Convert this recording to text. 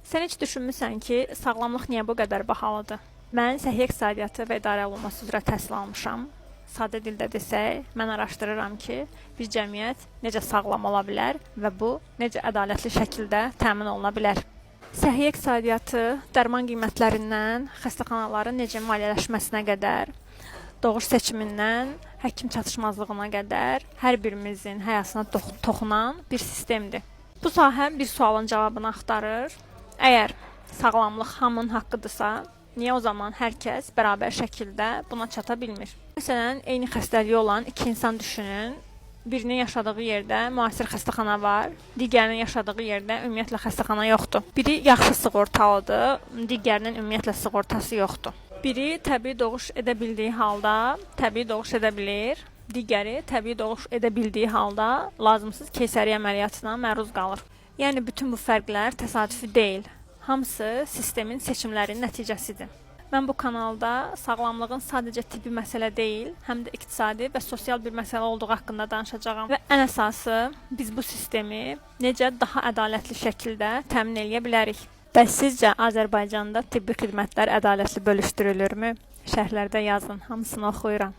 Sən heç düşünmüsən ki, sağlamlıq niyə bu qədər bahalıdır? Mən səhiyyə iqtisadiyyatı və idarə olunması üzrə təhsil almışam. Sadə dildə desək, mən araşdırıram ki, bir cəmiyyət necə sağlam ola bilər və bu necə ədalətli şəkildə təmin oluna bilər. Səhiyyə iqtisadiyyatı dərman qiymətlərindən xəstəxanaların necə maliyyələşməsinə qədər, doğuş seçimindən həkim çatışmazlığına qədər hər birimizin həyatına toxunan bir sistemdir. Bu sahə bir sualın cavabını axtarır. Əgər sağlamlıq hamının haqqıdırsa, niyə o zaman hər kəs bərabər şəkildə buna çata bilmir? Məsələn, eyni xəstəliyi olan iki insan düşünün. Birinin yaşadığı yerdə müasir xəstəxana var, digərinin yaşadığı yerdə ümumiyyətlə xəstəxana yoxdur. Biri yaxşı sığortalıdır, digərinin ümumiyyətlə sığortası yoxdur. Biri təbii doğuş edə bildiyi halda təbii doğuş edə bilir, digəri təbii doğuş edə bildiyi halda lazımsız keysəriyyə əməliyyatına məruz qalır. Yəni bütün bu fərqlər təsadüfi deyil. Hamısı sistemin seçimlərinin nəticəsidir. Mən bu kanalda sağlamlığın sadəcə tibbi məsələ deyil, həm də iqtisadi və sosial bir məsələ olduğu haqqında danışacağam. Və ən əsası biz bu sistemi necə daha ədalətli şəkildə təmin edə bilərik? Bəs sizcə Azərbaycanda tibbi xidmətlər ədalətli bölüşdürülürmü? Şərhlərdə yazın, hamısını oxuyuram.